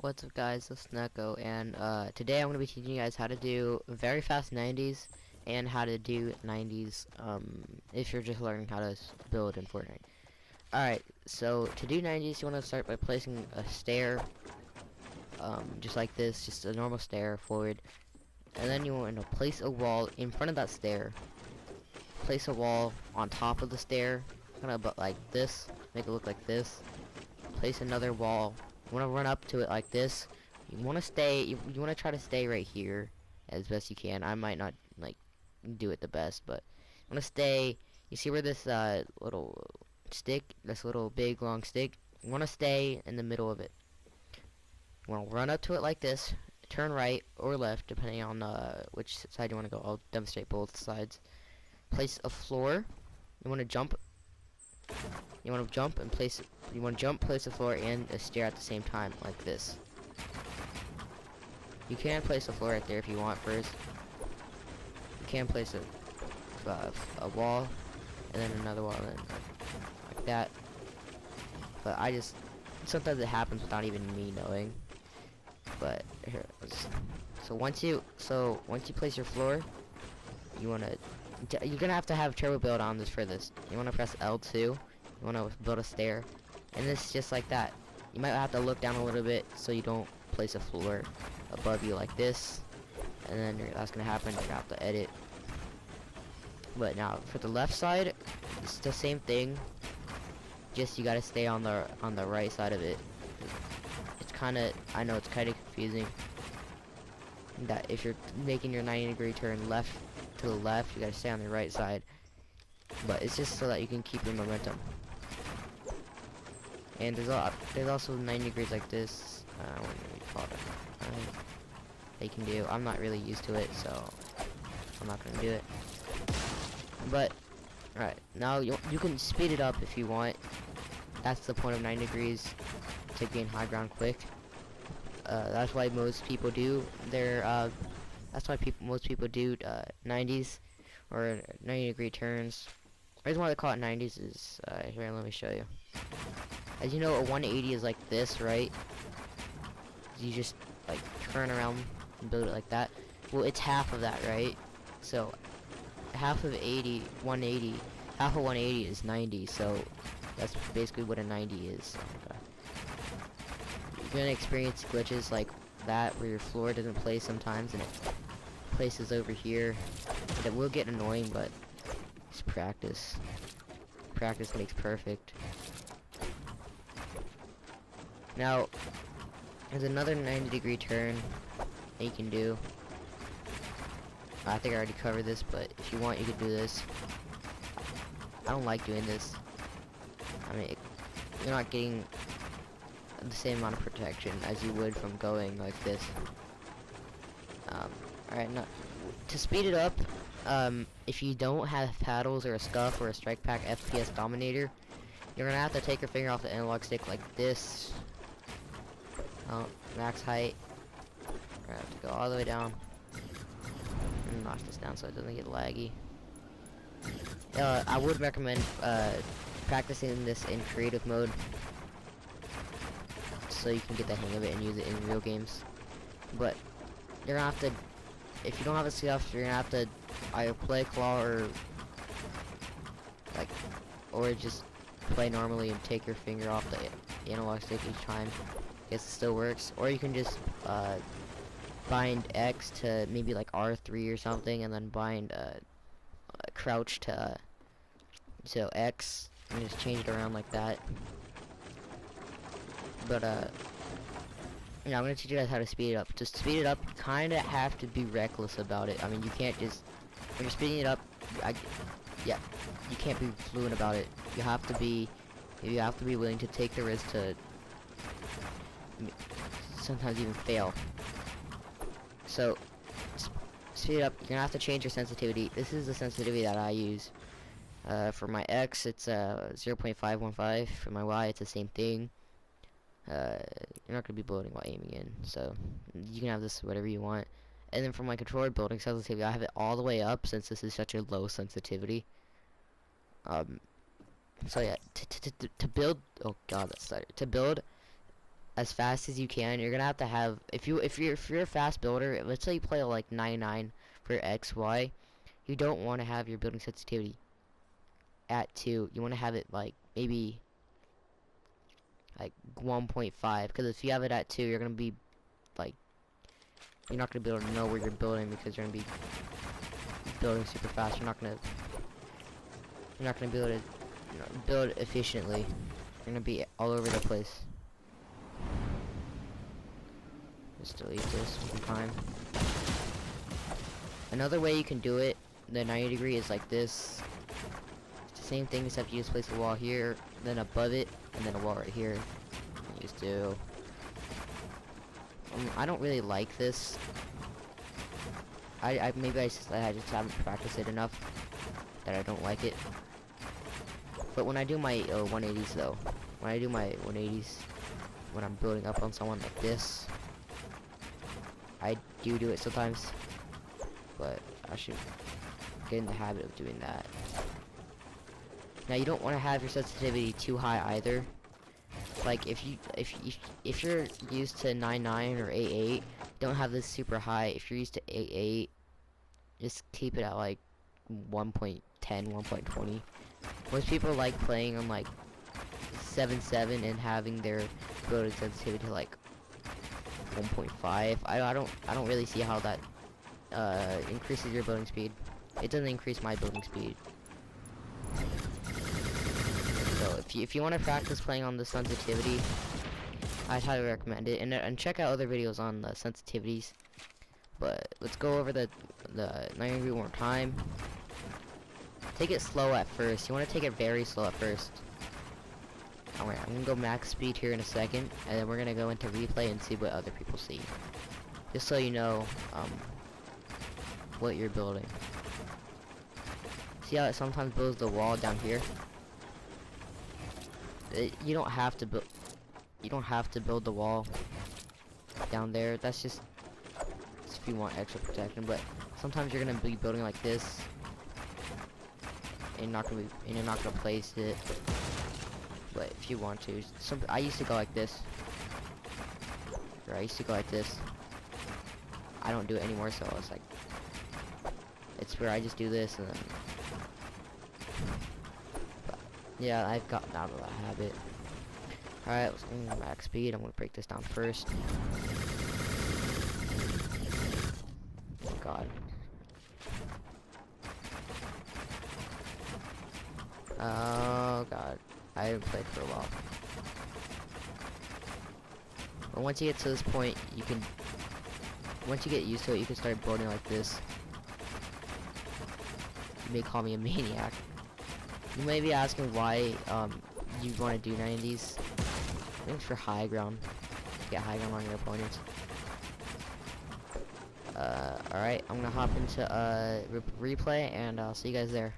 What's up guys, this is Neko, and today I'm going to be teaching you guys how to do very fast 90s and how to do 90s if you're just learning how to build in Fortnite. Alright, so to do 90s you want to start by placing a stair, just like this, just a normal stair forward, and then you want to place a wall in front of that stair, place a wall on top of the stair, kind of like this, make it look like this, place another wall. You want to run up to it like this. You want to stay. You want to try to stay right here as best you can. I might not like do it the best, but you want to stay. You see where this little stick, this little big long stick. You want to stay in the middle of it. You want to run up to it like this. Turn right or left, depending on which side you want to go. I'll demonstrate both sides. Place a floor. You want to jump. You want to jump and place it. You want to jump, place the floor, and a stair at the same time, like this. You can place a floor right there if you want first. You can place a wall, and then another wall, and then like that. But sometimes it happens without even me knowing. But here, so once you place your floor, you're gonna have to have turbo build on this for this. You want to press L2. You want to build a stair, and this is just like that. You might have to look down a little bit so you don't place a floor above you like this, and then that's gonna happen. You're gonna have to edit. But now for the left side, it's the same thing. Just you gotta stay on the right side of it. I know it's kind of confusing. That if you're making your 90-degree turn left to the left, you gotta stay on the right side. But it's just so that you can keep your momentum. And there's also 90 degrees like this. What do we call it? They can do. I'm not really used to it, so I'm not gonna do it. But alright, now you can speed it up if you want. That's the point of 90 degrees, to gain high ground quick. That's why most people do most people do 90s or 90-degree turns. The reason why they call it 90s is here. Let me show you. As you know, a 180 is like this, right? You just like turn around and build it like that. Well, it's half of that, right? So half of 180 is 90. So that's basically what a 90 is. You're gonna experience glitches like that where your floor doesn't place sometimes and it places over here. That will get annoying, but it's practice. Practice makes perfect. Now, there's another 90-degree turn that you can do. I think I already covered this, but if you want, you can do this. I don't like doing this. I mean, you're not getting the same amount of protection as you would from going like this. Alright, now, to speed it up, if you don't have paddles or a scuff or a strike pack FPS dominator, you're gonna have to take your finger off the analog stick like this. Max height. We're gonna have to go all the way down and knock this down so it doesn't get laggy. I would recommend practicing this in creative mode so you can get the hang of it and use it in real games. But you're gonna have to, if you don't have a scuff, you're gonna have to either play claw or just play normally and take your finger off the analog stick each time. Guess it still works. Or you can just bind X to maybe like R3 or something, and then bind crouch to X, and just change it around like that. But yeah, I'm gonna teach you guys how to speed it up. To speed it up, you kinda have to be reckless about it. I mean, you can't just, when you're speeding it up, yeah, you can't be fluent about it. You have to be willing to take the risk to sometimes even fail. So speed it up, you're gonna have to change your sensitivity. This is the sensitivity that I use. For my X, it's 0.515. For my Y, it's the same thing. You're not gonna be building while aiming in, so you can have this whatever you want. And then for my controller building sensitivity, I have it all the way up since this is such a low sensitivity. So yeah, to build, oh god, that's started. To build as fast as you can. You're gonna have to have, if you're a fast builder, let's say you play like 99 for XY, you don't want to have your building sensitivity at 2. You want to have it like maybe like 1.5, because if you have it at 2, you're gonna be like, you're not gonna be able to know where you're building, because you're gonna be building super fast. You're not gonna be able to, you know, build efficiently. You're gonna be all over the place. Just delete this one time. Another way you can do it, the 90 degree, is like this. It's the same thing, except you just place a wall here, then above it, and then a wall right here. You just do. I don't really like this. Maybe I just haven't practiced it enough that I don't like it. But when I do my 180s though, when I do my 180s, when I'm building up on someone like this, I do it sometimes, but I should get in the habit of doing that. Now you don't want to have your sensitivity too high either. Like if you're used to 9.9 or 8.8, don't have this super high. If you're used to 8.8, just keep it at like 1.10, 1.20. Most people like playing on like 7.7 and having their building sensitivity to like 1.5. I don't really see how that increases your building speed. It doesn't increase my building speed. So if you want to practice playing on the sensitivity, I'd highly recommend it, and check out other videos on the sensitivities. But let's go over the 90 degree one more time. Take it slow at first. You want to take it very slow at first. Alright, I'm gonna go max speed here in a second, and then we're gonna go into replay and see what other people see, just so you know what you're building. See how it sometimes builds the wall down here? You don't have to build. You don't have to build the wall down there. That's just if you want extra protection. But sometimes you're gonna be building like this, and you're not gonna place it. But if you want to, I used to go like this. Or I used to go like this. I don't do it anymore, so it's like, it's where I just do this and then. But yeah, I've gotten out of that habit. Alright, let's go max speed. I'm gonna break this down first. Oh god. Oh god. I haven't played for a while. But once you get to this point, once you get used to it, you can start building like this. You may call me a maniac. You may be asking why you want to do 90s. I think it's for high ground. Get high ground on your opponents. Alright, I'm gonna hop into replay, and I'll see you guys there.